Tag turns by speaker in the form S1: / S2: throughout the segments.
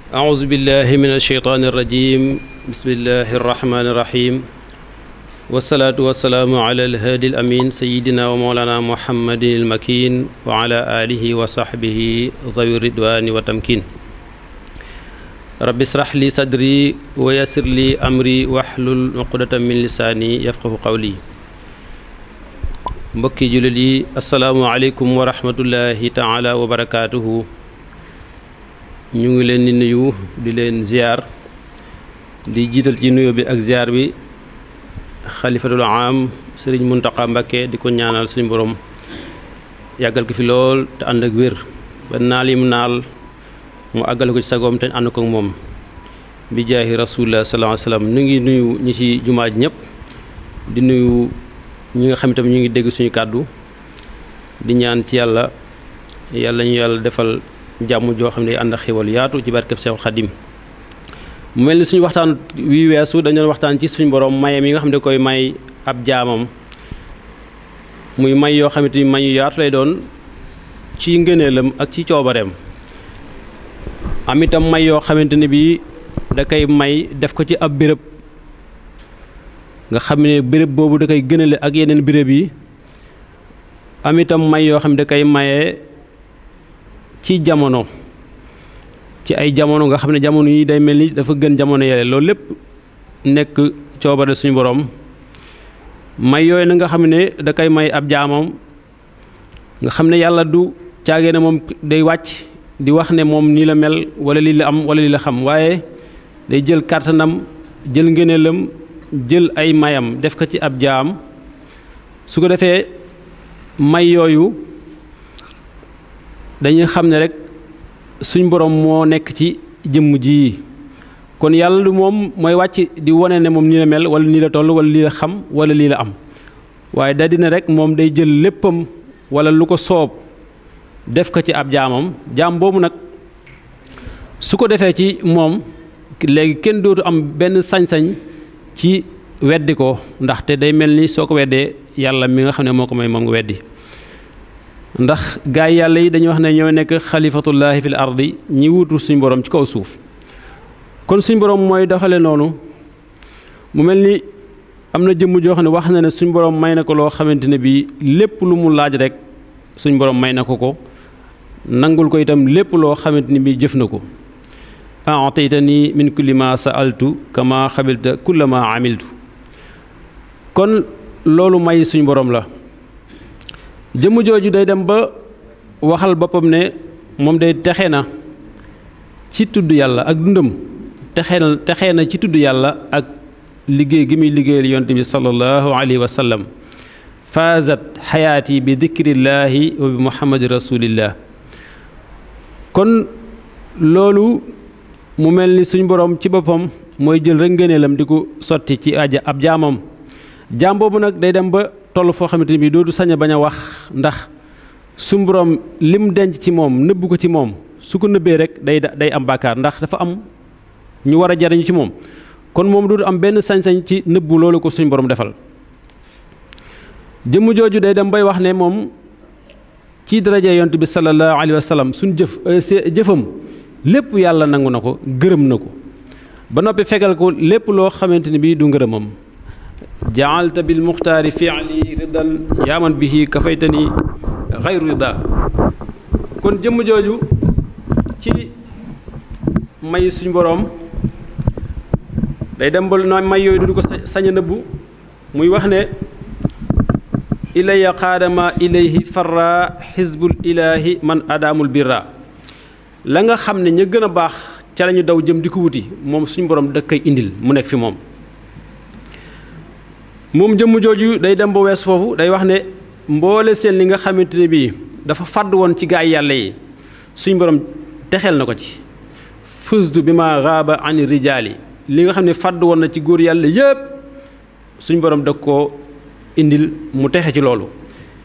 S1: أعوذ بالله من الشيطان الرجيم بسم الله الرحمن الرحيم والصلاة والسلام على الهادي الأمين سيدنا ومولانا محمد المكين وعلى آله وصحبه ذوي الرضوان والتمكين رب اشرح لي صدري ويسر لي أمري واحلل عقدة من لساني يفقه قولي mbokki jullit yi asalaamualeykum wa rahmatullahi taala wa barakaatuhu ñu ngi leen di nuyu di leen ziar di jiital ci nuyu bi ak ziar bi xalifatul am sëriñ Muntaqa Mbakke di ko ñaanal suñu borom yàggal ko fi lool te ànd ak wér ba naal yi mu naal mu àggale ko ci sagoom te ànd ko ak moom bi jaahi rasulillah sallallahu alayhi wa sallam ñu ngi nuyu ñi ci jumaa ji ñëpp di nuyu ñi nga xam itam ñu ngi dégg suñu kàddu di ñaan ci yàlla ñu yàlla defal jàmm joo xam ne ànd ak xéwal yaatu ci barkeb Seexul Xadim mu mel ni suñu waxtaan wi weesu dañu doon waxtaan ci suñu borom mayam yi nga xam ne koy may ab jaamam muy may yoo xamante ni may yu yaatu lay doon ci ngëneelam ak ci coobareem am itam may yoo xamante ne bii da koy may def ko ci ab béréb nga xam ne béréb boobu da koy gënale ak yeneen béréb yi am itam may yoo xam ne da koy maye ci jamono ci ay jamono nga xam ne jamono yi day mel ni dafa gën jamono yele loolu lépp nekk coobare suñu borom may yooyu na nga xam ne da koy may ab jaamam nga xam ne yàlla du caagee ne moom day wàcc di wax ne moom nii la mel wala lii la am wala lii la xam waaye day jël kàttanam jël ngëneelam jël ay mayam def ko ci ab jaam su ko defee may yooyu dañuy xam ne rek suñ borom moo nekk ci jëmm ji kon yàlla du moom mooy wàcc di wane ne moom nii la mel wala nii la toll wala lii la xam wala lii la am waaye da dina rek moom day jël léppam wala lu ko soob def ko ci ab jaamam jaam boobu nag su ko defee ci moom léegi kenn dootu am benn sañ-sañ ci weddi ko ndaxte day mel ni soo ko weddee yàlla mi nga xam ne moo ko may moom nga weddi ndax gaay yàlla yi dañuy wax ne ñoo nekk xalifatullahi fil ardi ñi wuutu suñ borom ci kaw suuf kon suñ borom mooy doxale noonu mu mel ni am na jëmm joo xam ne wax na ne suñ borom may na ko loo xamante ne bii lépp lu mu laaj rek suñ borom may na ko nangul ko itam lépp loo xamante ni bii jëf na ko a'taytani min kulli ma sa'altu kama xabilta kulla ma amiltu kon loolu may suñ borom la jëmm jooju day dem ba waxal boppam ne moom day texe na ci tudd yàlla ak dundam texe na ci tudd yàlla ak liggéey gi muy liggéeyal yonte bi sallallahu alayhi wa sallam faazat xayaati bi dikrillaahi wa bi muhammadi rasulillah kon loolu mu mel ni suñ borom ci boppam mooy jël rek ngëneelam di ko sotti ci ab jaamam jaam boobu nag day dem ba toll foo xamante ni bii dootu sañ a bañ a wax ndax suñ borom lim denc ci moom nëbbu ko ci moom su ko nëbbee rek day am bàkkaar ndax dafa am ñu war a jariñu ci moom kon moom dootu am benn sañ-sañ ci nëbbu loolu ko suñ borom defal jëmm jooju day dem bay wax ne moom ci daraja yonent bi sallallahu alayhi wa sallam suñ jëfam lépp yàlla nangu na ko gërëm na ko ba noppi fegal ko lépp loo xamante ni bii du ngërëmam jaalta bil muxtaari fi'li ridan yaaman bihi kafaytani xayru rida kon jëmm jooju ci may suñ boroom day dem ba no may yooyu du ko sañ a nëbbu muy wax ne ilaya qaadama ilayhi farra xizbul ilaahi man adaamul birra la nga xam ne ña gën a baax ca lañu daw jëm di ko wuti moom suñu borom da koy indil mu nekk fi moom jëmm jooju day dem ba wees foofu day wax ne mboole seen li nga xamante ne bii dafa fàdd woon ci gaay yàlla yi suñu borom texeel na ko ci fusdu bi ma raaba ani rijaali li nga xam ne fàdd woon na ci góor yàlla yépp suñu borom da koo indil mu texe ci loolu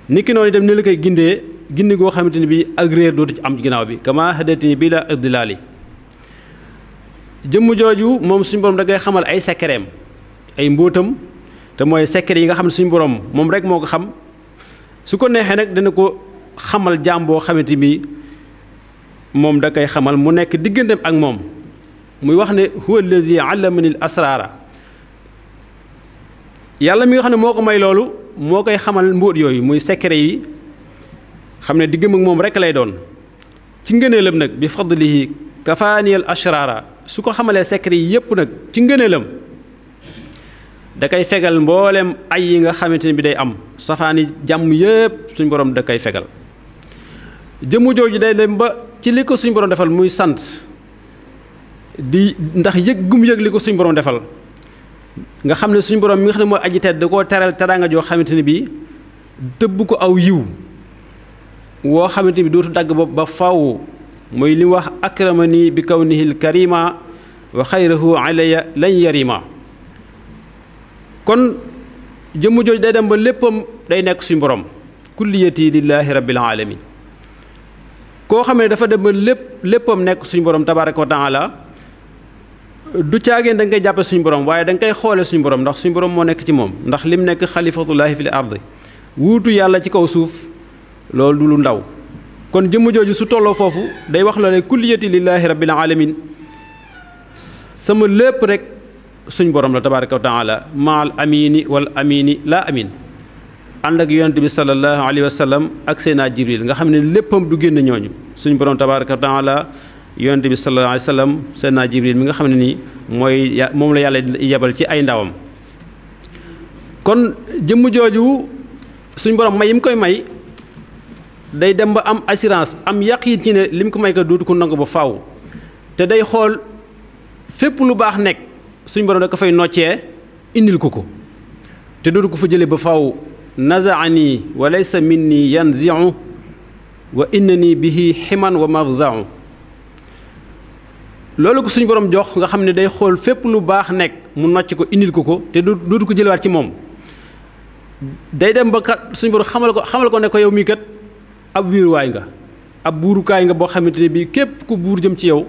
S1: niki noonu itam ni la koy gindi goo xamante ni bii ak réer dootu ci am ginnaaw bi kama hadatini bi la idlaali jëmm jooju moom suñu borom da ngay xamal ay sekkereem ay mbóotam te mooy secret yi nga xam ne suñu borom moom rek moo ko xam su ko neexee nag dana ko xamal jaam boo xamante ni moom da koy xamal mu nekk digganteem ak moom muy wax ne huwa allazi allamani al asraara yàlla mi nga xam ne moo ko may loolu moo koy xamal mbóot yooyu muy secret yi xam ne diggam ak moom rek lay doon ci ngëneelam nag bi fadlihi kafaaniyal ashraara su ko xamalee secret yi yépp nag ci ngëneelam da koy fegal mboolem ay yi nga xamante ne bi day am safaani jàmm yépp suñ borom da koy fegal jëmm jooju day dem ba ci li ko suñ borom defal muy sant di ndax yëg gum yëg li ko suñ borom defal nga xam ne suñ borom mi nga xam ne mooy aji tedd da koo teral teraanga joo xamante ne bii tëbb ko aw yiw woo xamante ni bi dootu dagg ba faw muy li mu wax akramani bi kawnihil karima wa xayrahu alayya lan yarima kon jëmm jooj day dem ba léppam day nekk suñ borom kulliyati lillahi rabbil alamin koo xam ne dafa dem ba léppam nekk suñ borom tabaraka wa taala du caageen da nga koy jàppe suñu borom waaye da nga koy xoole suñu borom ndax suñu borom moo nekk ci moom ndax lim nekk xalifatullahi fil ardi wuutu yàlla ci kaw suuf loolu du lu ndaw kon jëmm jooju su tolloo foofu day wax la ne kulliyati lillahi rabbil alamin sama lépp rek suñ borom la tabaraka wa taala maal amini wal amini la amin ànd ak yonent bi sallallahu alayhi wa sallam ak seenaa jibril nga xam ne léppam du génn ñooñu suñ borom tabaraka wa taala yonent bi sallallahu alayhi wa sallam seenaa jibril mi nga xam ne nii moom la yàlla yebal ci ay ndawam kon jëmm jooju suñ borom may yi mu koy may day dem ba am assurance am yaqiin ci ne lim ko may ko dootu ko nangu ba faaw te day xool fépp lu baax nekk suñ borom da ko fay noccee indil ko te dootu ko fa jëlee ba faaw nazaani wa laysa minni yanziu wa innani bihi ximan wa mafzau loolu ko suñ borom jox nga xam ne day xool fépp lu baax nekk mu nocc ko indil ko te dootu ko jëlewaat ci moom day dem ba kat suñ borom xamal ko ne ko yow mii kat ab wiiruwaay nga ab buurukaay nga boo xamante ne bii képp ku buur jëm ci yow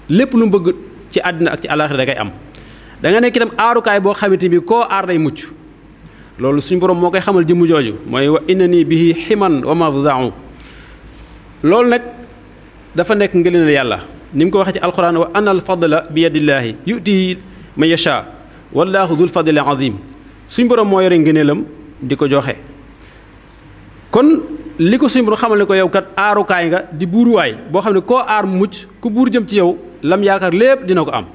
S1: lépp lu mu bëgg ci àddina ak ci àllaaxira da koy am da nga nekk itam aarukaay boo xamante ne bii koo aar day mucc loolu suñu borom moo koy xamal jëmm jooju mooy wa innani bihi ximan wa mafzau loolu nag dafa nekk ngëneel yàlla ni mu ko waxee ci alquran wa anna al fadla bi yadillaahi yu'ti man yasha wallaahu dul fadli azim suñu borom moo yore ngëneelam di ko joxe kon li ko suñu borom xamal ne ko yow kat aarukaay nga di buuruwaay boo xam ne koo aar mu mucc ku buur jëm ci yow lam yaakaar lépp dina ko am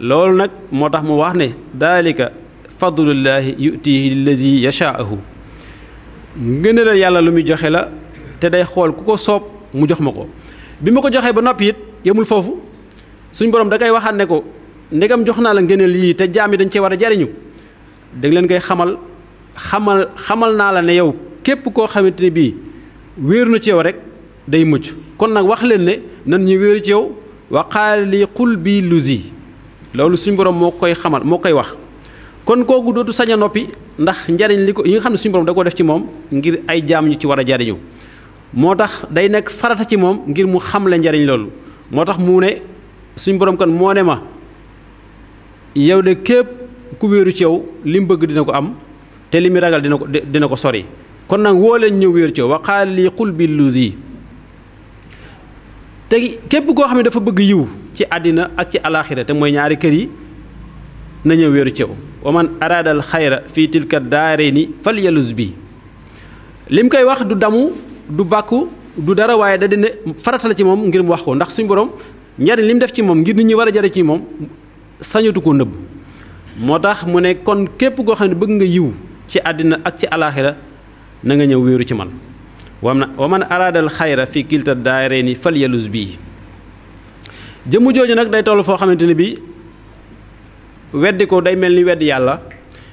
S1: loolu nag moo tax mu wax ne daalika fadlullaahi yutihi lillazi yashaahu ngëneelal yàlla lu muy joxe la te day xool ku ko soob mu jox ma ko bi ma ko joxee ba noppi it yemul foofu suñ borom da koy waxaat ne ko ndegam jox naa la ngëneel yii te jaam yi dañ cee war a jariñu da leen koy xamal naa la ne yow képp koo xamante ne bii wéeru na ci yow rek day mucc kon nag wax leen ne nan ñu wéeru ci yow wa qaala li qul bi luzi loolu suñu borom moo koy xamal moo koy wax kon kooku dootu sañ a noppi ndax njariñ li ko yi nga xam ne suñu borom da ko def ci moom ngir ay jaam ñu ci war a jariñu moo tax day nekk farata ci moom ngir mu xamle njariñ loolu moo tax mu ne suñu borom kan moo ne ma yow de képp ku wéeru ci yow li mu bëgg dina ko am te li mu ragal dina ko sori kon nag woo leen ñëw wéeru ci yow wa qaala li qul bi luzi te képp koo xam ne dafa bëgg yiw ci àddina ak ci alaaxira te mooy ñaari kër yi na ñëw wéeru ci yow wa man araada al xayra fii tilka daarayni falyaluz bi lim koy wax du damu du bàkku du dara waaye da dina farata la ci moom ngir mu wax ko ndax suñu borom njariñ li mu def ci moom ngir nit ñi war a jariñ ci moom sañatu ko nëbb moo tax mu ne kon képp koo xam ne bëgg nga yiw ci àddina ak ci alaaxira na nga ñëw wéeru ci man wa man araada al xayra fii kilta daarayni falyaluz bii jëmm jooju nag day toll foo xamante ne bii weddi ko day mel ni weddi yàlla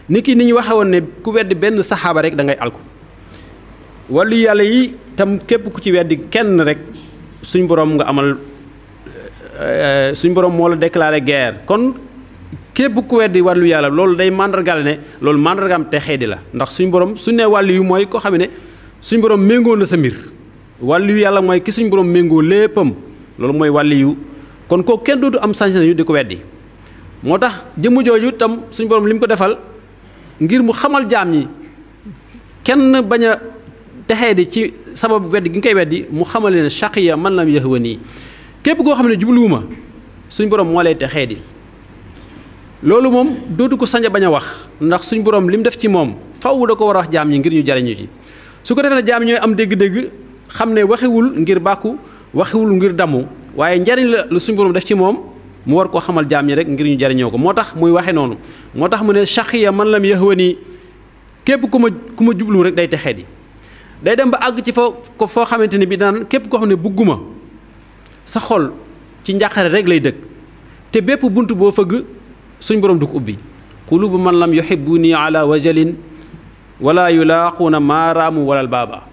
S1: nit ki ni ñu waxe woon ne ku weddi benn saxaaba rek da ngay alku wàllu yàlla yi tam képp ku ci weddi kenn rek suñ borom nga amal suñ borom moo la déclaré guerre kon képp ku weddi wàllu yàlla loolu day màndargaal ne loolu màndargaam te xeedi la ndax suñ borom su ne wàllu yu mooy koo xam ne suñ borom méngoo na sa mbir wàllu yu yàlla mooy ki suñ borom méngoo léppam loolu mooy wàllu yu kon kooku kenn dootu am sañ-sañ yu di ko weddi moo tax jëmm jooju tam suñ borom li mu ko defal ngir mu xamal jaam ñi kenn bañ a texee di ci sababu weddi gi nga koy weddi mu xamal leen shaqiya man lam yahwani képp koo xam ne jubluwuma suñ borom moo lay texee di loolu moom dootu ko sañ a bañ a wax ndax suñ borom li mu def ci moom faw da ko war a wax jaam ñi ngir ñu jariñu ci su ko defee ne jaam ñooy am dégg-dégg xam ne waxiwul ngir bàkku waxiwul ngir damu waaye njariñ la lu suñ borom def ci moom mu war koo xamal jaam ñi rek ngir ñu jariñoo ko moo tax muy waxe noonu moo tax mu ne shaqiya man lam yahwani képp ku ma jublu rek day texee di day dem ba àgg ci foo xamante ne bi daan képp koo xam ne bugguma sa xol ci njàqare rek lay dëkk te bépp bunt boo fëgg suñ borom du ko ubbi qulubu man lam yuhibbuni ala wajalin wala yulaaquuna maaraamu walal baaba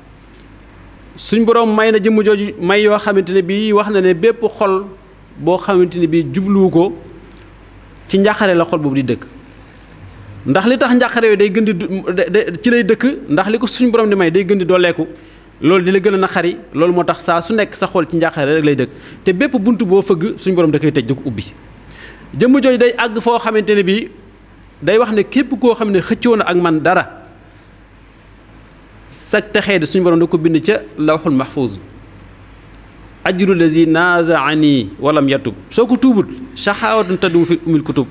S1: suñ borom may na jëmm jooju may yoo xamante ne bii wax na ne bépp xol boo xamante ne bii jubluwu ko ci njàqare la xol boobu di dëkk ndax li tax njàqare yooyu day gën di ci lay dëkk ndax li ko suñ borom di may day gën di dooleeku loolu di la gën a naqari loolu moo tax saa su nekk sa xol ci njàqare rek lay dëkk te bépp bunt boo fëgg suñ borom da koy tëj du ko ubbi jëmm jooju day àgg foo xamante ne bii day wax ne képp koo xam ne xëccoo na ak man dara sag texee di suñu borom da ko bind ca lawxul mahfuz ajru lazi nazaani walam yatub soo ko tuubut saxaawatun taddumu fi umil kutub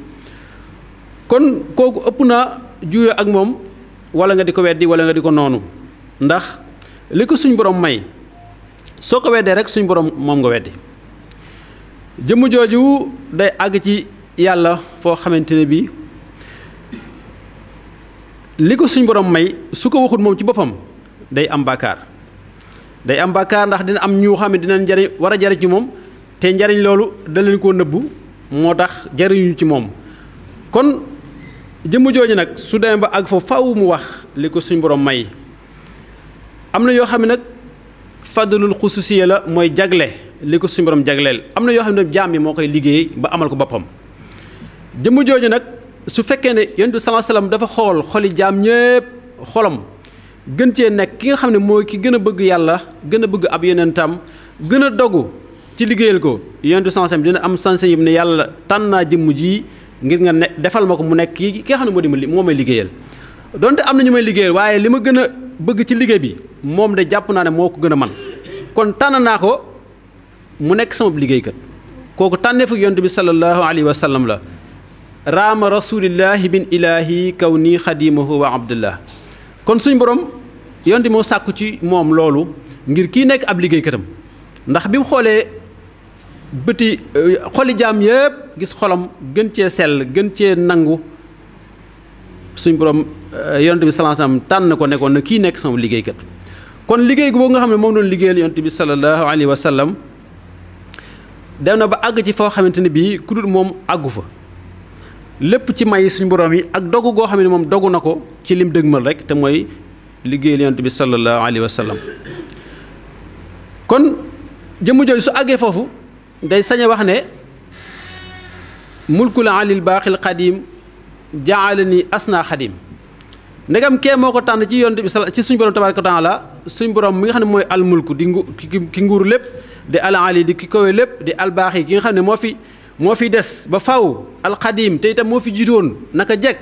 S1: kon kooku ëpp na juyoo ak moom wala nga di ko weddi wala nga di ko noonu ndax li ko suñ borom may soo ko weddee rek suñ borom moom nga weddi jëmm jooju day àgg ci yàlla foo xamante ne bii li ko suñ borom may su ko waxut moom ci boppam day am bàkkaar ndax dina am ñu xam ne dinañ jariñ war a jariñ ci moom te njariñ loolu da leen koo nëbbu moo tax jariñu ci moom kon jëmm jooju nag su demee ba àgg foofu faw mu wax li ko suñ borom may am na yoo xam ne nag fadlul xususiya la mooy jagle li ko suñu borom jagleel am na yoo xam ne jaam yi moo koy liggéey ba amal ko boppam jëmm jooju nag su fekkee ne yonent bi sallallahu alayhi wasallam dafa xool xoli jaam ñépp xolam gën cee nekk ki nga xam ne mooy ki gën a bëgg yàlla gën a bëgg ab yonentam gën a dogu ci liggéeyal ko yonent bi sallallahu alayhi wasallam dina am sañ-sañ yi ne yàlla tànn naa jëmm ji ngir nga ne defal ma ko mu nekk ki nga xam ne moo may liggéeyal donte am na ñu may liggéeyal waaye li ma gën a bëgg ci liggéey bi moom de jàpp naa ne moo ko gën a man kon tànn naa ko mu nekk sama liggéeykat kooku tànneefu yonent bi sallallahu alayhi wa sallam la raama rasulillahi bin ilahi kaw nii xadimahu wa abdullah kon suñ borom yonent bi moo sàkku ci moom loolu ngir kii nekk ab liggéeykatam ndax bi mu xoolee bëti xoli jaam yépp gis xolam gën cee sell gën cee nangu suñ borom yonent bi sallallahu alayhi wa sallam tànn ko nekkoon na kii nekk sama liggéeykat kon liggéey boobu nga xam ne moom doon liggéeyal yonent bi sallallahu alayhi wa sallam dem na ba àgg ci foo xamante ne bii ku dul moom àggu fa lépp ci may suñu borom yi ak dogu goo xam ne moom dogu na ko ci lim dëgmal rek te mooy liggéeyal yonent bi sallallahu alayhi wa sallam kon jëmm jooju su àggee foofu day sañ a wax ne mulkul alil baaxil xadim jaalani asna xadim ndegam kee moo ko tànn ci yonent bi ci suñu borom tabaaraka wa taala suñu borom mi nga xam ne mooy almulku di ki nguur lépp di al ali di ki kawe lépp di albaax yi ki nga xam ne moo fi des ba faw alxadim te itam moo fi jiitoon naka jekk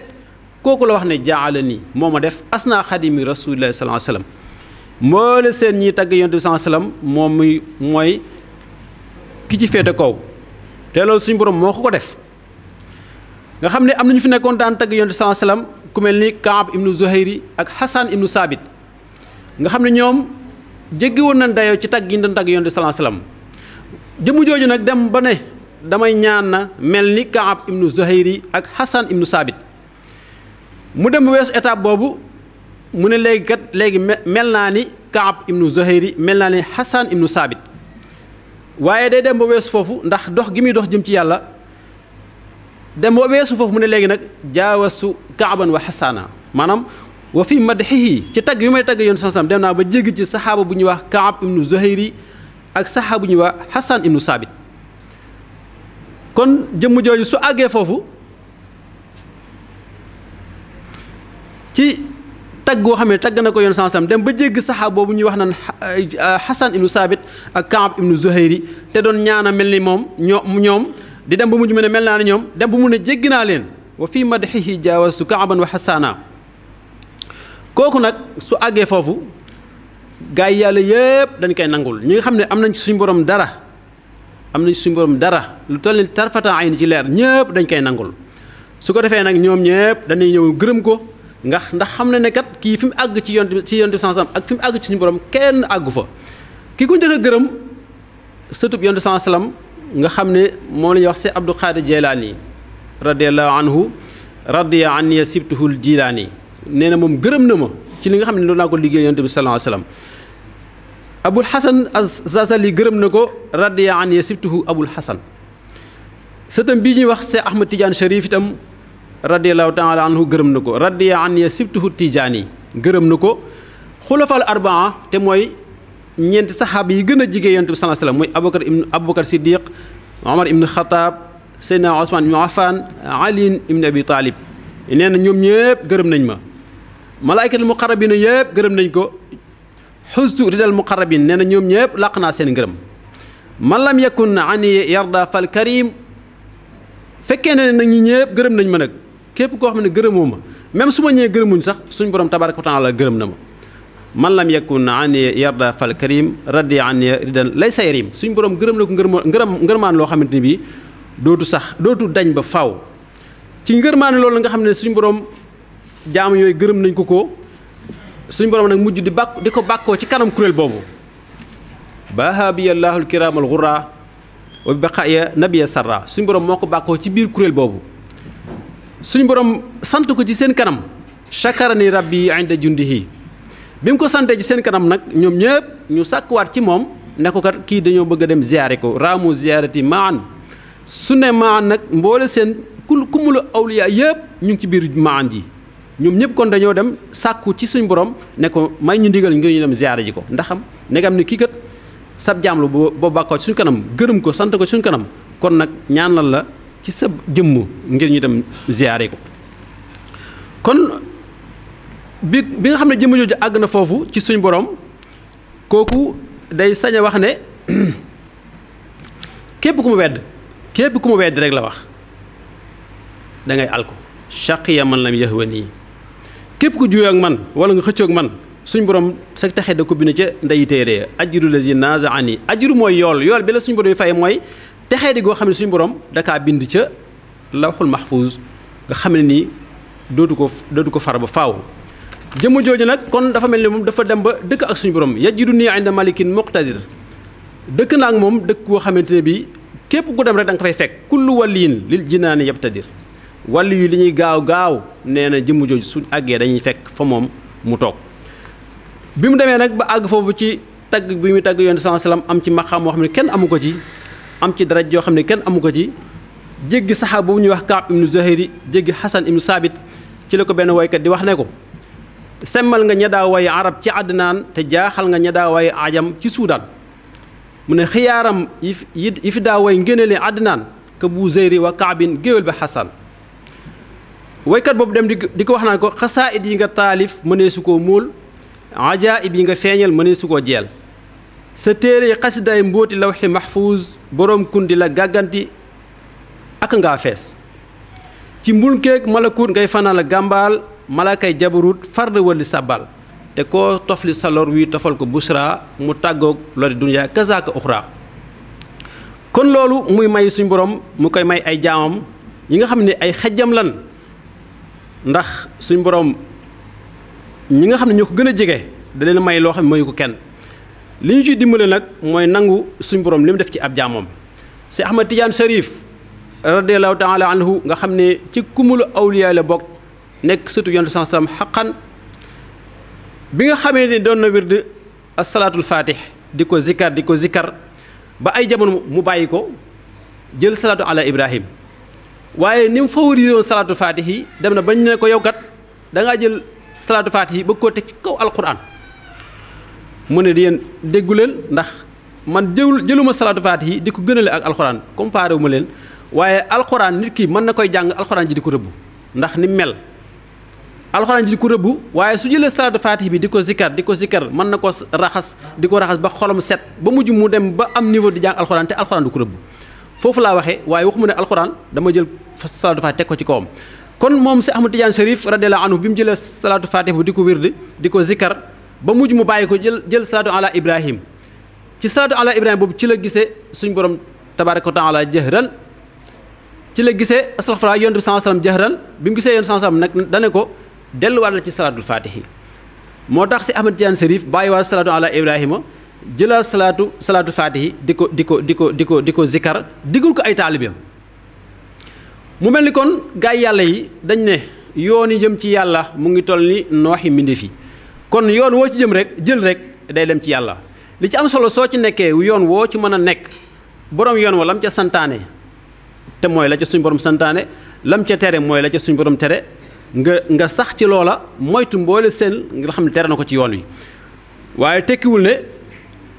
S1: kooku la wax ne jaalani moo ma def asna xadimi rasulillahi sallallahu alayhi wasallam moo la seen ñiy tagg yonent bi sallallahu alayhi wasallam moom mooy ki ci féete kaw te loolu suñu borom moo ko def nga xam ne am na ñu fi nekkoon daan tagg yonent bi sallallahu alayhi wasallam ku mel ni Kaab ibnu Zuhayri ak Hassan ibnu Saabit nga xam ne ñoom jéggi woon nañ dayoo ci tagg yi ñu doon tagg yonent bi sallallahu alayhi wasallam jëmm jooju nag dem ba ne damay ñaan na mel ni Kaab ibnu Zuhayri ak Hassan ibnu Saabit mu dem weesu étape boobu mu ne léegi mel naa ni Kaab ibnu Zuhayri mel naa ni Hassan ibnu Saabit waaye day dem ba weesu foofu ndax dox gi muy dox jëm ci yàlla dem ba weesu foofu mu ne léegi nag jaawasu Kaaban wa Hassana maanaam wa fi madhihi ci tagg yu may tagg yoon sansam dem naa ba jéggi ci saxaaba bu ñuy wax Kaab ibnu Zuhayri ak saxaaba bu ñuy wax Hassan ibnu Saabit kon jëmm jooju su àggee foofu ci tagg goo xam ne tagg na ko yoon sansam dem ba jéggi saxaaba boobu ñuy wax naan Hassan ibnu Saabit ak Kaab ibnu Zuhayri te doon ñaana mel ni moom ñoom di dem ba mujj mu ne mel naa ne ñoom dem ba mu ne jéggi naa leen wa fii madhihi jaawastu Kaaban wa Hassana kooku nag su àggee foofu gaa yi yàlla yëpp dañ koy nangul ñi nga xam ne am nañ ci suñu borom dara am nañ suñu borom dara lu toll ni tarfata ay ni ci leer ñëpp dañ koy nangul su ko defee nag ñoom ñëpp dañuy ñëw gërëm ko ndax xam na ne kat kii fi mu àgg ci yonent sansam ak fi mu àgg ci suñu borom kenn àggu fa ki ko njëkk a gërëm sëtub yonent sansam nga xam ne moom la ñuy wax Seex Abdou Xaadir Jeylaani radiyallahu anhu radiya anni sibtuhul Jilaani nee na moom gërëm na ma ci li nga xam ne loolu naa ko liggéey yonent bi sallallahu alayhi wa sallam Abul Hasan Az-Zazali gërëm na ko radiya anni sibtuhu Abul Hasan sëtam bii ñuy wax Seex Ahmad Tidiane Cherif itam radiyallahu taala anhu gërëm na ko radiya anni sibtuhu Tijaani gërëm na ko xulafal arbaa te mooy ñeenti saxaaba yi gën a jige yonent bi sallallahu alayhi wa sallam mooy Abubakar Siddiq Omar ibn Xataab Seydina Ousmane ibn Affan Ali ibn Abi Talib nee na ñoom ñëpp gërëm nañ ma malaaykatul muqarrabin yëpp gërëm nañ ko xustu ridal muqarrabin nee na ñoom ñëpp làq naa seen gërëm man lam yakun ani yarda fal karim fekkee ne nag ñi ñëpp gërëm nañ ma nag képp koo xam ne gërëmoo ma même su ma ñëwee gërëmuñ sax suñ borom tabaraka wa taala gërëm na ma man lam yakun ani yarda fal karim radi ani ridan lay sa yarim suñ borom gërëm na ko ngërmaan loo xamante ni bii dootu dañ ba faaw ci ngërmaane loolu nga xam ne suñ borom jaam yooyu gërëm nañ ko suñ borom nag mujj di ko bàkkoo ci kanam kuréel boobu bahabiyallahu alkiram alghurra wa bi baqaya nabiya sarra suñ borom moo ko bàkkoo ci biir kuréel boobu suñ borom sant ko ci seen kanam chakarani rabbi inda jundihi bi mu ko santee ci seen kanam nag ñoom ñëpp ñu sàkkuwaat ci moom ne ko kat kii dañoo bëgg a dem ziyaare ko raamu ziyaarati maan su ne maan nag mboole seen kumula awliya yëpp ñu ngi ci biir maan ji ñoom ñëpp kon dañoo dem sàkku ci suñ borom ne ko may ñu ndigal ngir ñu dem ziyaare ji ko ndaxam negam ni kii kat sab jaam la boo bàkkoo ci suñ kanam gërëm ko sant ko ci suñ kanam kon nag ñaanal la ci sa jëmm ngir ñu dem ziyaare ko kon bi nga xam ne jëmm jooju àgg na foofu ci suñ borom kooku day sañ a wax ne képp ku mu wedd rek la wax da ngay alko chaqiya man lam yahwa nii képp ku juyoo ak man wala nga xëccoo ak man suñ borom sa taxe da ko bind ca ndeyi téere ajru lazi naza ani ajru mooy yool bi la suñ borom yi fay mooy texee di goo xam ne suñ borom dakaa bind ca lawxul mahfuz nga xam ne nii dootu ko far ba faaw jëmm jooju nag kon dafa mel ni moom dafa dem ba dëkk ak suñu borom yajidu nii inda malikin muqtadir dëkk na ak moom dëkk boo xamante ne bii képp ku dem rek da nga ko fay fekk kullu waliin lil jinaani yabtadir wàllu yi li ñuy gaaw nee na jëmm jooju suñ àggee dañuy fekk fa moom mu toog bi mu demee nag ba àgg foofu ci tagg bi muy tagg yonent sallallahu alayhi wasallam am ci maqaam moo xam ne kenn amu ko ci am ci daraj joo xam ne kenn amu ko ci jéggi saxaaba bu ñuy wax Kaab ibnu Zuhayri jéggi Hasan ibnu Saabit ci la ko benn woykat di wax ne ko semmal nga ña daa way arab ci àddinaan te jaaxal nga ña daa way ajam ci suudaan mu ne xiyaaram yi fi daa way ngénele àddinaan ka bu Zuhayri wa Kaabin géwél ba Hasan woykat boobu dem di ko wax naan ko xasaayid yi nga taalif mënee su koo móol ajaayib yi nga feeñal mënee su koo jeel sa téere xasidaay mbóoti lawxi mahfuuz boroom kundi la gàgganti ak ngaa fees ci mbulkeeg malakut ngay fanaan la gàmbaal malakay jabarut farda wali sabal te koo tofli sa lor wi tofal ko busra mu tàggoog lori dunya kazaaka uxra kon loolu muy may suñ borom mu koy may ay jaamam yi nga xam ne ay xejjam lan ndax suñ borom ñi nga xam ne ñoo ko gën a jege da leen may loo xam ne mayu ko kenn li ñu ciy dimbale nag mooy nangu suñ borom li mu def ci ab jaamam si Ahmad Tidiane Cherif radiyallahu taala anhu nga xam ne ci kumulu awliya la bokk nekk sëtu yonent sallallahu alayhi wasallam xaqan bi nga xamee ne doon na wird as-salaatul fatih di ko zikkar ba ay jamono mu bàyyi ko jël salaatu ala ibrahim waaye ni mu favoriser woon salaatu fatih yi dem na bañ ne ko yow kat da ngaa jël salaatu fatih yi bëgg koo teg ci kaw alquran mu ne di yéen déggu leen ndax man jëluma salaatu fatih yi di ko gënale ak alquran comparé wu ma leen waaye alquran nit ki mën na koy jàng alquran ji di ko rëbb ndax ni mel alquran ji di ko rëbb waaye su jëlee salaatu fatih bi di ko zikkar mën na ko raxas ba xolam set ba mujj mu dem ba am niveau di jàng alquran te alquran du ko rëbb foofu laa waxee waaye waxuma ne alquran dama jël salaatu fatih teg ko ci kawam kon moom si Ahmad Tidiane Cherif radiyallahu anhu bi mu jëlee salaatu fatih bu di ko wird di ko zikkar ba mujj mu bàyyi ko jël salaatu ala ibrahim ci salaatu ala ibrahim boobu ci la gisee suñ borom tabaaraka wa taala jahran ci la gisee astaghfirullah yonent bi sallallahu alayhi wasallam jahran bi mu gisee yonent sallallahu alayhi wasallam nag dane ko delluwaat la ci salaatul faatihi moo tax si Ahmad Tijaan Sërif bàyyiwaat salaatu ala Ibrahima jëlaat salaatul faatihi di ko zikkar digul ko ay taalibeem mu mel ni kon gaay yàlla yi dañ ne yoon yi jëm ci yàlla mu ngi toll ni nooxi mbindeef yi kon yoon woo ci jëm rek jël rek day dem ci yàlla li ci am solo soo ci nekkee yoon woo ci mën a nekk borom yoon wa lam ca santaane te mooy la ca suñ borom santaane lam ca tere mooy la ca suñ borom tere nga sax ci loola moytu mboole seen nga xam ne tere na ko ci yoon wi waaye tekkiwul ne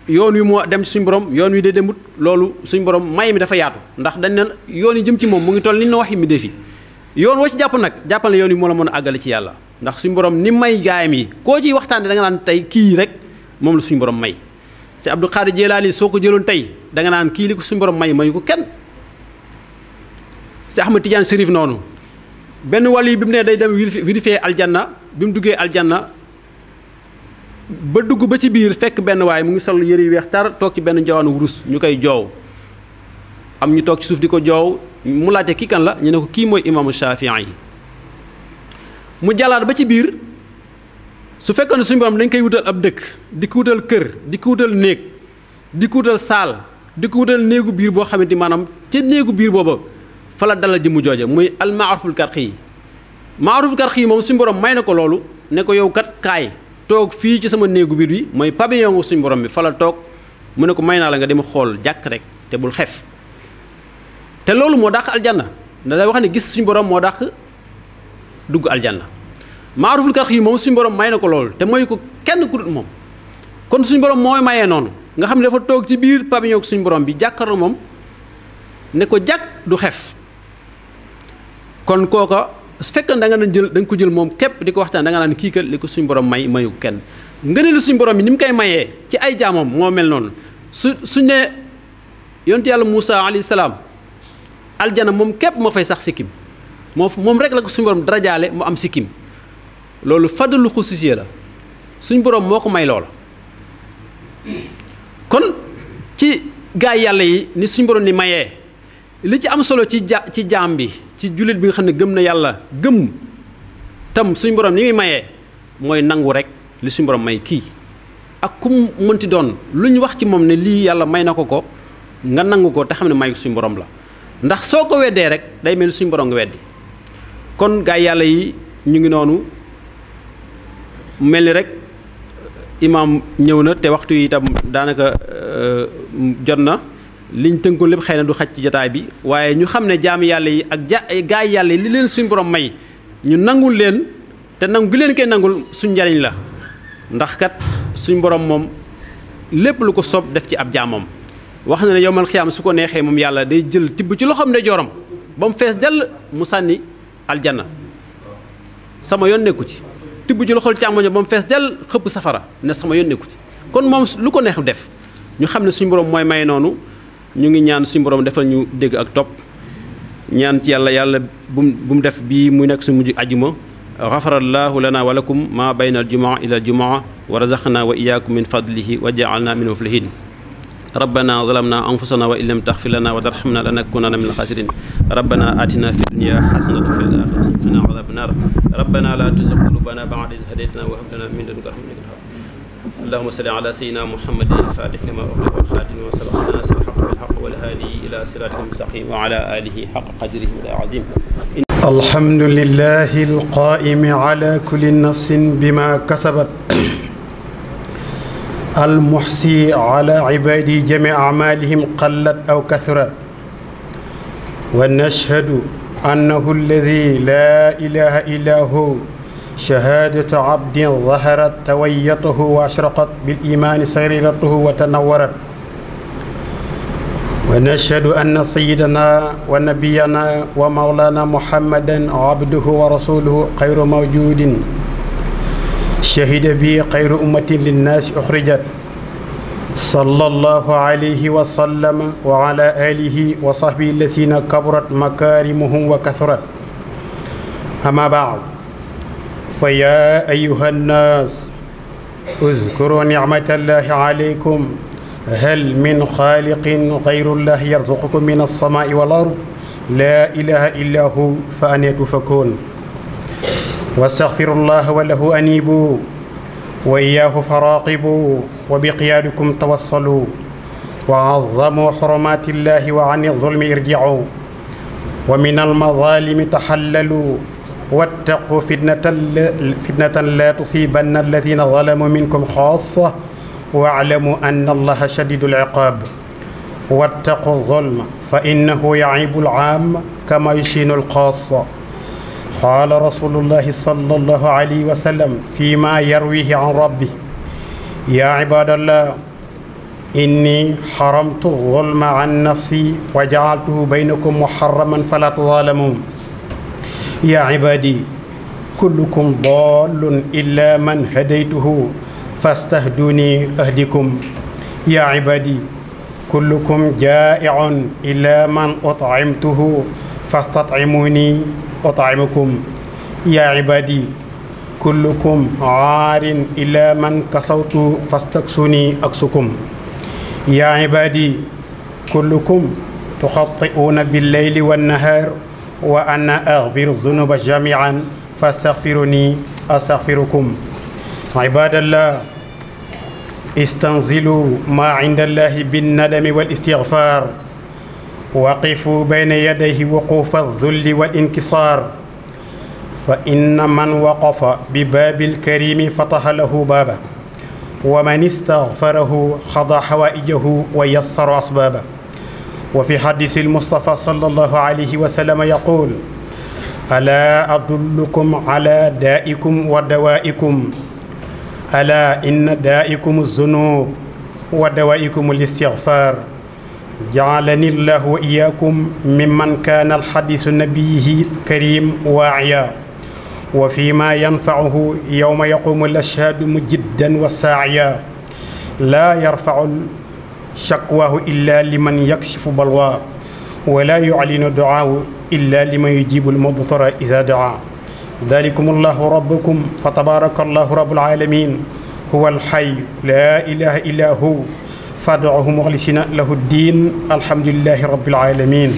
S1: yoon wi moo dem ci suñ borom yoon wi de demut loolu suñ borom may mi dafa yaatu ndax dañ ne yoon yi jëm ci moom mu ngi toll ni nooxi mi defi yoon woo ci jàpp nag jàppal ne yoon wi moo la mën a àggale ci yàlla ndax suñ borom ni may gaayam yi koo ciy waxtaane da nga naan tey kii rek moom la suñ borom may si Abdul Xaadir Jilaani soo ko jëloon tey da nga naan kii li ko suñ borom mayu ko kenn si Ahmad Tijaan Sërif noonu benn wàll yi bi mu ne day dem vérifier aljanna bi mu duggee aljanna ba dugg ba ci biir fekk benn waay mu ngi sol yëre yu weex tar toog ci benn njawaanu wurus ñu koy joow am ñu toog ci suuf di ko joow mu laajte kii kan la ñu ne ko kii mooy imaamu Shafii yi mu jàllaat ba ci biir su fekkoon ne suñu borom dañ koy wutal ab dëkk di ko wutal kër di ko wutal néeg di ko wutal saal di ko wutal néegu biir boo xamante ni maanaam ca néegu biir booba fa la dalal jëmu jooja muy al maaruful karxi yi maaruful karxi yi moom suñu borom may na ko loolu ne ko yow kat kaay toog fii ci sama néegu biir bi mooy pavillon suñu borom bi fa la toog mu ne ko may naa la nga dem xool jàkk rek te bul xef te loolu moo dàq aljanna ndax day wax ne gis suñu borom moo dàq dugg aljanna maaruful karxi yi moom suñu borom may na ko loolu te mooy ko kenn ku dul moom kon suñu borom mooy mayee noonu nga xam ne dafa toog ci biir pavillon suñu borom bi jàkkaarloo moom ne ko jàkk du xef kon kooka su fekkee da nga jël da nga ko jël moom képp di ko waxtaan da nga naan kii kat li ko suñu borom mayu kenn ngëneelu suñu borom bi ni mu koy mayee ci ay jaamam moo mel noonu suñ ne yontu yàlla Moussa alayhi salaam aljana moom képp moo fay sax sikkim moom rek la ko suñu borom darajaale mu am sikkim loolu fadlu xususiye la suñu borom moo ko may loola kon ci gaay yàlla yi ni suñu borom ni mayee li ci am solo ci jaam bi ci jullit bi nga xam ne gëm na yàlla gëm tam suñu borom ni muy mayee mooy nangu rek li suñu borom may kii ak ku mënti doon lu ñu wax ci moom ne lii yàlla may na ko nga nangu ko te xam ne may suñu borom la ndax soo ko weddee rek day mel ni suñu borom nga weddi kon gaay yàlla yi ñu ngi noonu mel ni rek imaam ñëw na te waxtu yi itam daanaka jot na liñ tënkoon lépp xëy na du xaj ci jotaay bi waaye ñu xam ne jaami yàlla yi ak gaay yàlla yi li leen suñu borom may ñu nangul leen te nangu gi leen koy nangul suñ njariñ la ndax kat suñ borom moom lépp lu ko soob def ci ab jaamam wax na ne yowmal xiyaam su ko neexee moom yàlla day jël tibb ci loxoom ne joram ba mu fees dell mu sànni aljanna sama yoon nekku ci tibb ci loxol càmmoñ ba mu fees dell xëpp safara ne sama yoon nekku ci kon moom lu ko neex def ñu xam ne suñu borom mooy may noonu ñu ngi ñaan suñu borom defal ñu dégg ak topp ñaan ci yàlla bu mu def bii muy nekk suñu mujj ajuma xafarallahu lana wa lakum ma bayna aljumaa ila aljumaa wa razaqna wa iyaakum min fadlihi wa jaalna min muflihin ربنا ظلمنا أنفسنا وإن لم تغفر لنا وترحمنا لنكونن من الخاسرين ربنا آتنا في الدنيا حسنة وفي الآخرة حسنة وقنا عذاب النار ربنا لا تزغ قلوبنا بعد إذ هديتنا وهب لنا من لدنك رحمة إنك أنت الوهاب اللهم صل على سيدنا محمد الفاتح لما أغلق والخاتم وسبق الناس الحق بالحق والهادي إلى صراطك المستقيم وعلى آله حق قدره العظيم
S2: الحمد لله القائم على كل نفس بما كسبت المحصي على عباده جميع أعمالهم قلت أو كثرت ونشهد أنه الذي لا إله إلا هو شهادة عبد ظهرت تويته وأشرقت بالإيمان سريرته وتنورت ونشهد أن سيدنا ونبينا ومولانا محمدا عبده ورسوله خير موجود شهد به خير أمة للناس أخرجت صلى الله عليه وسلم وعلى آله وصحبه الذين كبرت مكارمهم وكثرت أما بعد فيا أيها الناس اذكروا نعمة الله عليكم hal min xaaliqin gayrullah yarzuqukum min alsamaai wal ard laa ilaha illa hu fa anaa tufakuun wastaxfirullaha wa lahu aniibu wa iyaahu faraaqibu wa biqiyaadikum tawassalu wa azzamu xurumaatillahi wa ani zulmi irjicu wa min almazaalimi taxallalu wattaqu fitnatan laa tusiibanna alladina zalamu minkum xaassa waalamu anna allaha shadiidul iqaab wattaqu zulma fa innahu yacibu alcaam kama yushiinu alxaassa qaala rasulullahi sallallahu alayhi wa sallam fiima yarwihi an rabbi yaa cibaadallah inni xaramtu zulma an nafsi wa jacaltuhu baynakum muharraman falaa tuzaalamu yaa cibaadi kullukum daalun illaa man hadaytuhu fastahduni ahdikum yaa cibaadi kullukum jaa'icun illaa man utcimtuhu fastatcimuni utcimukum yaa cibaadi kullukum caarin illaa man kasawtu fastaksuni aksukum yaa cibaadi kullukum tuxaطi'uuna billeyli wannahaar wa ana axfiru zunuba jamian fastaxfiruni astaxfirukum cibaadallah istanzilu maa cinda allahi binnadami walistigfaar waqifu bayna yadayhi wuquufa aldulli walinkisaar fa inna man waqafa bi baabil karimi fataha lahu baaba wa man istagfarahu xada xawaa'ijahu wa yassara asbaaba wa fi xadiisi almustafa sallallahu alayhi wa sallam yaquul alaa adullukum ala daa'ikum wa dawaa'ikum alaa inna daa'ikum az-zunuub wa dawaa'ikum al-istigfaar ja'alani llahu wa iyyaakum mimman kaana alxadiisu nabiyyihi kariim waa'iya wa fiimaa yanfacuhu yawma yaquumu al-ashhaadu mujiddan wa saaciya laa yarfacu shakwaahu illaa liman yakshifu balwaa wa laa yuclinu ducaahu illaa liman yujiibu al-mudtara izaa dacaa daalikum allahu rabbukum fa tabaaraka allahu rabbul aalamiin huwa al-hayyu laa ilaaha illaa huwa fad'uuhu muxlisiina lahu ddiin alhamdulillaahi rabbil aalamiin.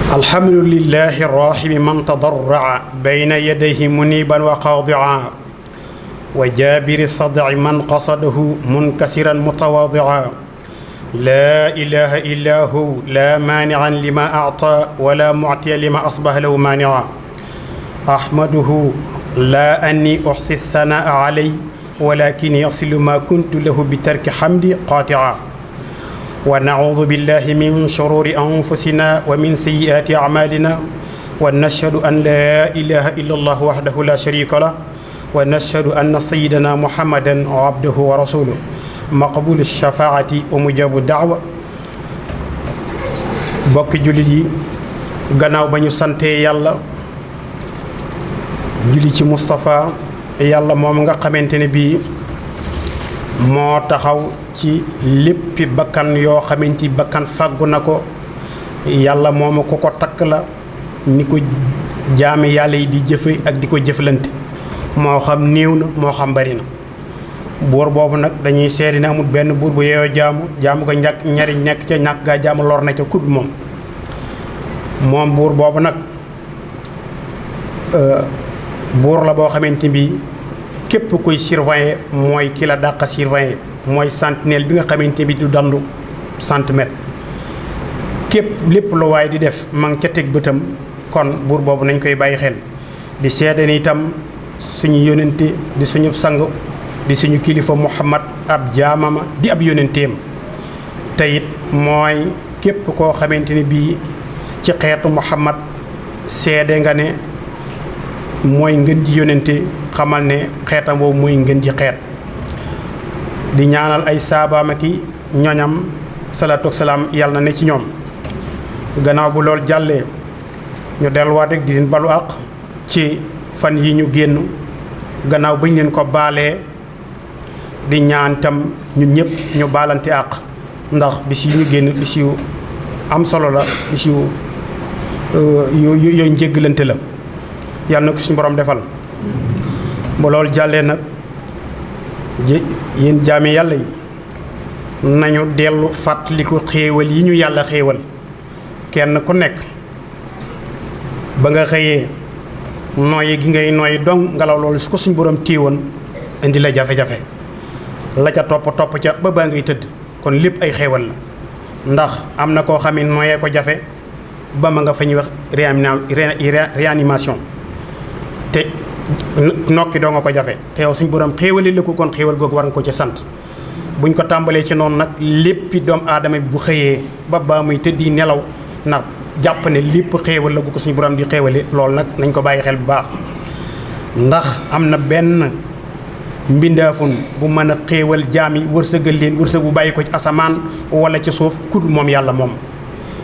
S2: alhamdulillahi rahimi man tadarraca bayna yadayhi muniiban wa xaadica wa jaabiri sadci man qasadahu munkasiran mutawaadica laa ilaha illa hu laa maanican lima actaa wala muctiya lima asbaha lahu maanica ahmaduhu laa anni uxsi thanaa calay walakin yasilu ma kuntu lahu bitarki xamdi qaatica wa nacuudu billahi min shuruuri anfusina wa min sayyi'aati acmaalina wa nashhadu an laa ilaha illa allah waxdahu la sharika lah wa nashhadu anna sayyidana muhammadan abduhu wa rasuluh maqbulu shafaati wa mujabu daawa. bokki jullit yi gannaaw ba ñu santee yàlla julli ci Moustapha yàlla moom nga xamante ne bii moo taxaw ci léppi bakkan yoo xamante bakkan fàggu na ko yàlla moomu ku ko takk la ni ko jaami yàlla yi di jëfe ak di ko jëflante moo xam néew na moo xam bari na buur boobu nag dañuy seedi ne amul benn buur bu yeeyoo jaamu ko ñàkk ñariñ nekk ca ñàkk gaa jaamu lor na ca kudd moom buur boobu nag buur la boo xamante bi képp kuy surveiller mooy ki la dàq surveiller mooy sentinelle bi nga xamante bi du dandu centimètre képp lépp lu waay di def ma ngi ca teg bëtam kon buur boobu nañ koy bàyyi xel di seede ni itam suñu yónente di suñu sang di suñu kilifa Muhammad ab jaamama di ab yónenteem te it mooy képp koo xamante ni bii ci xeetu Muhammad seede nga ne mooy ngën ji yónente xamal ne xeetam boobu mooy ngën ji xeet di ñaanal ay saabaama ki ñoñam salaatu wa salaam yàlla na ne ci ñoom gannaaw bu lool jàllee ñu delluwaat rek di leen balu àq ci fan yi ñu génn gannaaw bañ leen ko baalee di ñaan tam ñun ñëpp ñu baalante àq ndax bis yi ñu génn bis yu am solo la, bis yu yooyu njéggalante la. yàlla na ko suñu borom defal. ba loolu jàllee nag yéen jaami yàlla yi nañu dellu fàttaliku xéewal yi ñu yàlla xéewal. kenn ku nekk ba nga xëyee nooyi gi ngay nooyi dong ngelaw loolu su ko suñ borom téewoon indi la jafe-jafe la ca topp ca ba baa ngay tëdd. kon lépp ay xéewal la, ndax am na koo xam ne nooyee ko jafe ba ma nga fa ñuy wax réanimation te nokki doo nga ko jafe te yow suñ borom xéewali la ko, kon xéewal googu war nga ko ci sant. buñ ko tàmbalee ci noonu nag léppi doomu aadama bi bu xëyee ba baa muy tëddi nelaw ndax jàpp ne lépp xéewal la gu ko suñu borom di xéewale. loolu nag nañ ko bàyyi xel bu baax, ndax am na benn mbindaafun bu mën a xéewal jaam yi wërsëgal leen wërsëg bu bàyyi ko ci asamaan wala ci suuf ku dul moom yàlla moom.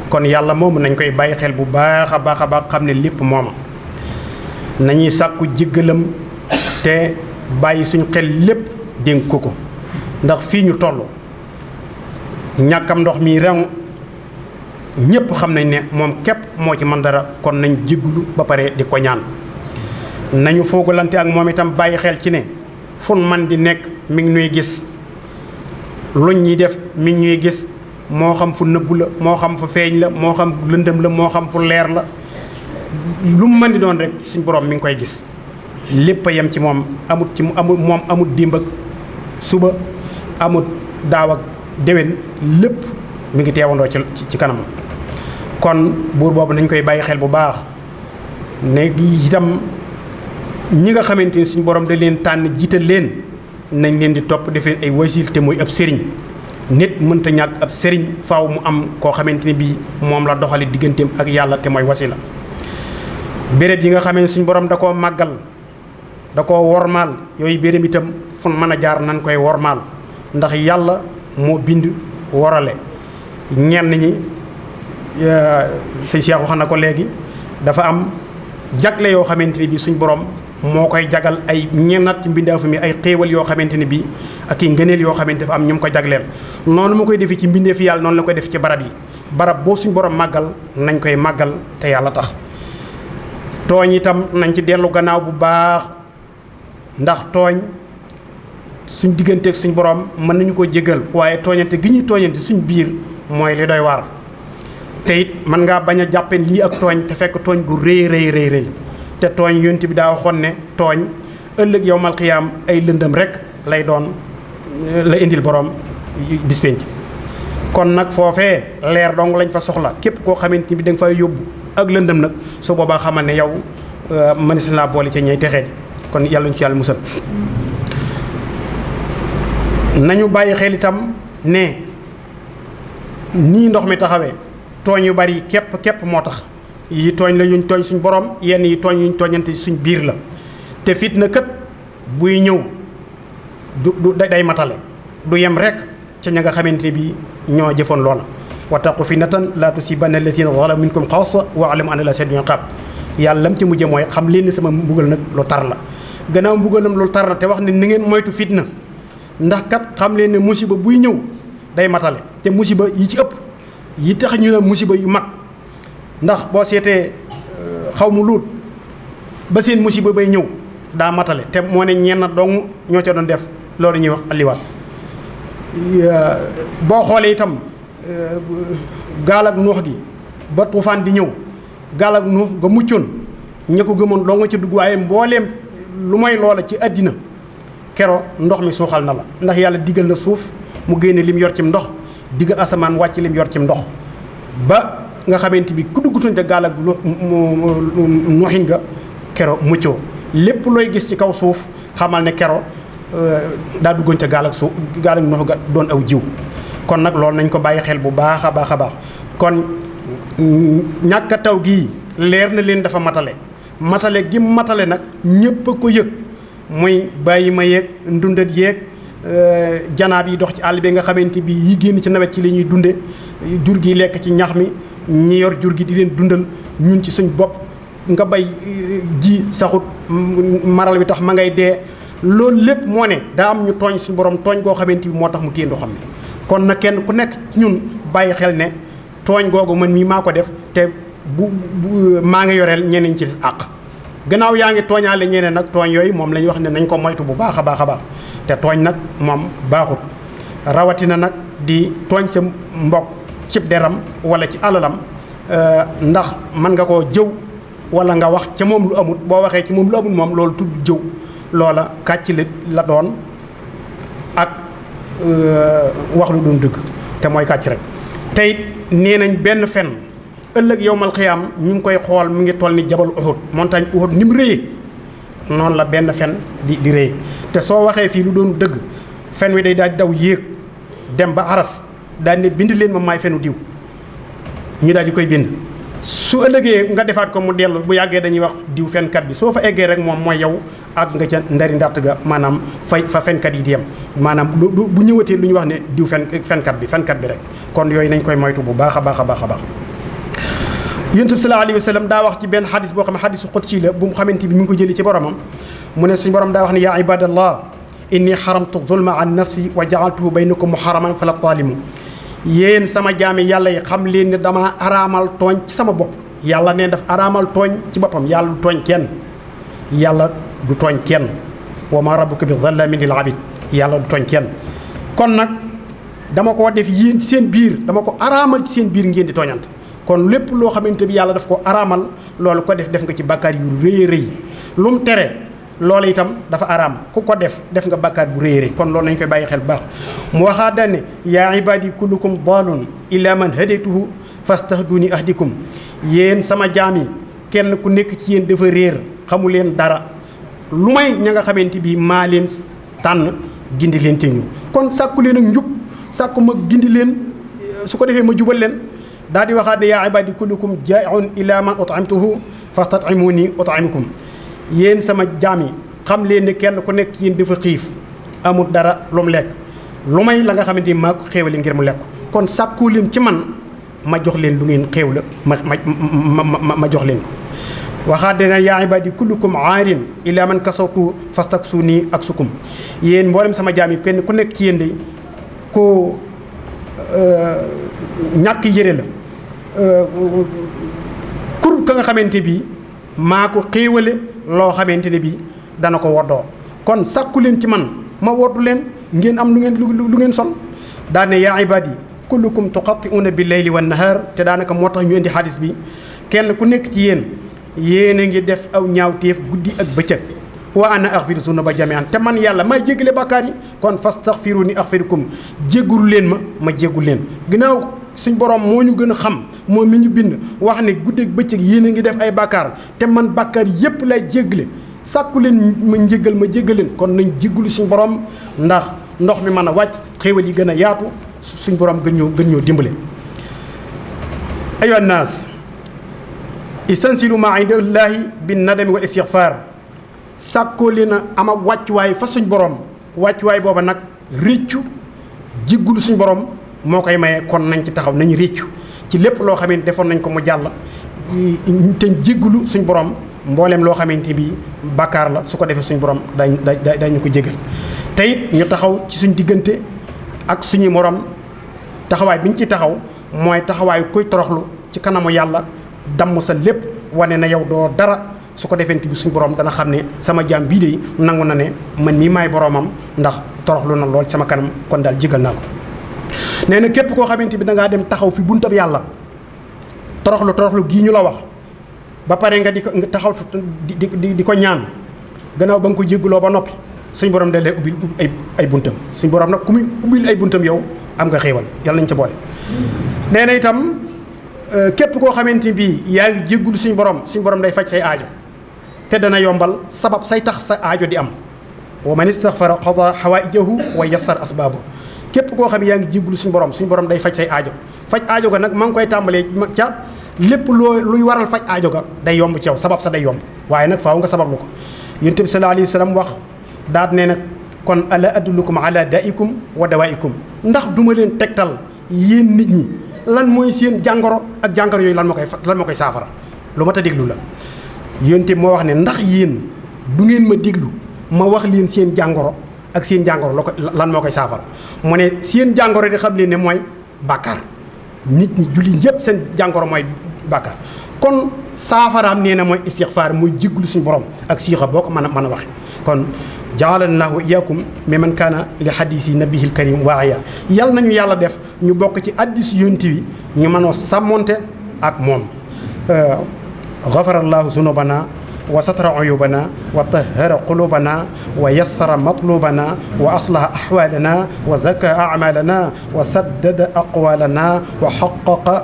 S2: kon yàlla moomu nañ koy bàyyi xel bu baax a baax xam ne lépp mooma. nañuy sàkku jéggalam te bàyyi suñ xel lépp dénk ko ndax fii ñu toll ñàkkam ndox mi rew ñépp xam nañ ne moom képp moo ci mën dara. kon nañ jégglu ba pare di ko ñaan. nañu foogalante ak moom itam bàyyi xel ci ne fun man di nekk mi ngi ñuy gis, luñ ñuy def mi ngi ñuy gis, moo xam fu nëbbu la, moo xam fu feeñ la, moo xam lëndëm la, moo xam fu leer la. lu mu mën di doon rek suñ borom mi ngi koy gis. lépp a yem ci moom, amut dimb ak suba, amut daaw ak déwén, lépp mi ngi teewandoo ci kanam. kon buur boobu nañ koy bàyyi xel bu baax ne itam ñi nga xamante ni suñu borom da leen tànn jiital leen nañ leen di topp def leen ay wasil te muy ab sëriñ. nit mënta ñàkk ab sëriñ, faaw mu am koo xamante ni bii moom la doxali digganteem ak yàlla te mooy wasila. béréb yi nga xamee ne suñu borom da koo màggal, da koo wormaal, yooyu béréb itam fu mën a jaar nañ koy wormaal, ndax yàlla moo bind worale. ñenn ñi sëñ Cheikh wax na ko léegi, dafa am jagle yoo xamante ni bii suñ borom moo koy jagal ay ñennat mbindaafu mi ay xéewal yoo xamante ni bii ak i ngëneel yoo xamante dafa am ñu mu ko jagleel. noonu mu koy defee ci mbindeefi yàlla noonu la koy def ci barab yi. barab boo suñ borom màggal nañ koy màggal te yàlla tax. tooñ itam nañ ci dellu gannaaw bu baax, ndax tooñ suñ digganteeg suñ borom mën nañu ko jégal, waaye tooñante gi ñuy tooñante suñ biir mooy li doy waar. te it mën ngaa bañ a jàppee lii ak tooñ te fekk tooñ gu rëy te tooñ yonent bi daa waxoon ne tooñ ëllëg yawmal qiyaam ay lëndëm rek lay doon la indil borom bis penc. kon nag foofee leer dong lañ fa soxla. képp koo xamante ni bi da nga fay yóbbu ak lëndëm nag su boobaa xamal ne yow mënees na laa boole ca ñay texee di. kon yàlla ñu ci yàlla musal. nañu bàyyi xel itam ne nii ndox mi taxawee tooñ yu bari képp moo tax. yi tooñ la yuñ tooñ suñ borom, yenn yi tooñ yuñ tooñante suñ biir la. te fitna kat buy ñëw du day matale, du yem rek ca ña nga xamante ne bii ñoo jëfoon loola. wattaqu fitnatan laa tusiibanna allaziina zalamu minkum xaassa wa'lamu anna llaaha shadiidul iqaab. yàlla lam ci mujje mooy xam leen ni sama mbugal nag lu tar la. gannaaw mbugalam lu tar la te wax ne ni ngeen moytu fitna, ndax kat xam leen ne musiba buy ñëw day matale. te musiba yi ci ëpp yi tax ñu ne musiba yu mag, ndax boo seetee xaw mu luut ba seen musiba bay ñëw daa matale te moo ne ñenn dong ñoo ca doon def loolu ñuy wax alliwaat. boo xoolee itam gaal ak nuux gi ba tuufaan di ñëw, gaal ak nuux ga muccoon ña ko gëmoon doo nga ci dugg, waaye mbooleem lu mooy loola ci àddina kero ndox mi suuxal na la. ndax yàlla digal na suuf mu génne lim yor cim ndox, digal asamaan wàcc lim yor cim ndox, ba nga xamante bi ku duggutoon ca gaal ak nuuxin ga kero muccoo. lépp looy gis ci kaw suuf xamal ne kero daa duggoon ca gaal ak nuux ga doon aw jiw. kon nag loolu nañ ko bàyyi xel bu baax a baax a baax. kon ñàkk a taw gii leer na leen dafa matale gi matale nag ñëpp a ko yëg, muy bàyyi ma yeeg ndundat yeeg janaab yi dox ci àll bi nga xamante bi yi génn ci nawet ci li ñuy dunde, jur gi lekk ci ñax mi, ñi yor jur gi di leen dundal, ñun ci suñ bopp nga bay ji saxut, maral bi tax ma ngay dee. loolu lépp moo ne daa am ñu tooñ suñu borom tooñ koo xamante bi moo tax mu téye ndoxam mi. kon na kenn ku nekk ci ñun bàyyi xel ne tooñ googu man mii maa ko def te bu maa ngi yoreel ñeneen ci àq gannaaw yaa ngi tooñaale ñeneen nag tooñ yooyu moom la ñu wax ne nañ ko moytu bu baax a baax a baax te tooñ nag moom baaxut rawatina nag di tooñ sa mbokk cib deram wala ci alalam ndax mën nga koo jëw wala nga wax ca moom lu amut boo waxee ci moom lu amut moom loolu tudd jëw loola kàcc la doon ak wax lu doon dëgg te mooy kàcc rek te it nee nañ benn fen ëllëg yowmal xiyaam ñu ngi koy xool mu ngi toll ni jabal Uhud montagne Uhud ni mu rëyee noonu la benn fen di rëyee te soo waxee fii lu doon dëgg fen wi day daal di daw yéeg dem ba aras daal ne bind leen ma maay fenu diw ñu daal di koy bind su ëllëgee nga defaat ko mu dellu bu yàggee dañuy wax diw fenkat bi soo fa eggee rek moom mooy yow ak nga ca ndari ndatt ga maanaam fa fenkat yi di yem maanaam bu ñëwatee lu ñu wax ne diw fenkat bi rek kon yooyu nañ koy moytu bu baax a baax a baax a baax Yonent bi sallallahu alayhi wa sallam daa wax ci benn xadis boo xam ne xadisu qudsi la bu mu xamante bi mi ngi ko jëlee ci boromam mu ne suñu borom daa wax ne yaa ibadallah inni xaramtu zulma an nafsi wa jaaltuhu baynakum muharraman fala taalimu yéen sama jaami yàlla yi xam leen ne dama araamal tooñ ci sama bopp yàlla ne daf araamal tooñ ci boppam yàlla du tooñ kenn yàlla du tooñ kenn wa ma rabbuka bi zallamin lil abid yàlla du tooñ kenn kon nag dama ko def yéen ci seen biir dama ko araamal ci seen biir ngeen di tooñante kon lépp loo xamante bi yàlla daf ko araamal loolu ko def nga ci bàkkaar yu rëy rëy lu mu tere loolu itam dafa araam ku ko def nga bàkkaar bu rëy rëy kon loolu nañ koy bàyyi xel bu baax mu waxaa dane yaa ibadi kullukum daalun illa man hadaytuhu fastahduni ahdikum yéen sama jaam yi kenn ku nekk ci yéen dafa réer xamu leen dara lu may ña nga xamante bi maa leen tànn gindi leen te ñu kon sàkku leen ak njub sàkku ma gindi leen su ko defee ma jubal leen daal di waxaat ne yaa ibadi kullukum jaa'iun ila man ut'imtuhu fastat'imuni ut'imukum yéen sama jaam yi xam leen ne kenn ku nekk yéen dafa xiif amul dara lu mu lekk lu may la nga xamante ni maa ko xéewale ngir mu lekk kon sàkku leen ci man ma jox leen lu ngeen xéew la ma jox leen ko waxaat ne yaa ibadi kullukum aarin ila man kasawtu fastaksuni aksukum yéen mboolem sama jaam yi kenn ku nekk ci yéen de ko ñàkk yére la kur ka nga xamante bi maa ko xéewale loo xamante ne bi dana ko woddoo kon sàkku leen ci man ma woddu leen ngeen am lu ngeen sol daane yaa ibadi kullukum tuqatti'una bil layli wan nahar te daanaka moo tax ñu indi xadis bi kenn ku nekk ci yéen a ngi def aw ñaawteef guddi ak bëccëg wa ana aghfiru zunuba jami'an te man yàlla may jéggale bàkkaar yi kon fastaghfiruni aghfirkum jéggulu leen ma jéggul leen ginnaaw suñ borom moo ñu gën a xam moom mi ñu bind wax ne guddeeg bëccëg yéen a ngi def ay bàkkaar te man bàkkaar yépp lay jéggale sàkku leen ma njéggal ma jéggal leen kon nañ jéggulu suñ borom ndax ndox mi mën a wàcc xéewal yi gën a yaatu suñ borom gën ñoo dimbale ayyuhan naas istansilu ma inda llahi bin nadami wal istighfar sàkkoo leen a am ak wàccuwaay fa suñ borom wàccuwaay booba nag réccu jéggulu suñ borom moo koy maye kon nañ ci taxaw nañ réccu ci lépp loo xamante defoon nañ ko mu jàll te jéggulu suñ borom mbooleem loo xamante bi bàkkaar la su ko defee suñ borom dañu ko jégal te it ñu taxaw ci suñ diggante ak suñuy morom taxawaay bi ñu ci taxaw mooy taxawaayu kuy toroxlu ci kanamu yàlla damm sa lépp wane na yow doo dara su ko defente bi suñ borom dana xam ne sama jaam bii de nangu na ne man mii maay boromam ndax toroxlu na lool sama kanam kon daal jégal naa ko nee na képp koo xamante bi da ngaa dem taxaw fi buntab yàlla toroxlu gii ñu la wax ba pare nga di ko nga taxaw di ko ñaan gannaaw ba nga ko jégguloo ba noppi suñ borom da lay ubbil ay buntam suñ borom nag ku muy ubbil ay buntam yow am nga xéewal yàlla nañ ca boole. nee na itam képp koo xamante bi yaa ngi jéggul suñ borom day faj say aajo te dana yombal sabab say tax sa aajo di am wa man istaghfara qada hawaijahu wa yassar asbaabu képp koo xam ne yaa ngi jéggul suñ borom day faj say aajo ga nag maa ngi koy tàmbalee ca lépp luy waral faj aajo ga day yomb ci yow sabab sa day yomb waaye nag faaw nga sabablu ko yonent bi sallallahu alayhi wa sallam wax daat ne nag kon ala adullukum ala daikum wa dawaikum ndax duma leen tegtal yéen nit ñi lan mooy seen jàngoro ak jàngoro yooyu lan moo koy saafara lu mat a déglu la yonent bi moo wax ne ndax yéen du ngeen ma déglu ma wax leen seen jàngoro ak seen jàngoro lan moo koy saafara mu ne seen jàngoro di xam leen ne mooy bàkkaar nit ñi julli yëpp seen jàngoro mooy bàkkaar kon saafaraam nee na mooy istixfaar muy jéglu suñu borom ak siixa boo ko mën a waxe kon jaalallahu iyaakum mimman kaana li hadiisi nabihil karim waaya yal nañu yàlla def ñu bokk ci addis yonent wi ñu mënoo sàmmonte ak moom gafarallahu zunubana wa satara uyubana wa tahara qulubana wa yassara matlubana wa aslaha ahwalana wa zaka amalana wa saddada aqwalana wa haqqaqa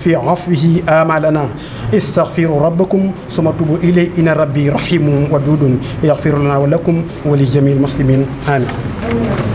S2: fi afwihi amalana istaghfiru rabbakum summa tubu ilayhi inna rabbi rahimun wadudun yaghfiru lana wa lakum wa li jami'il muslimin amin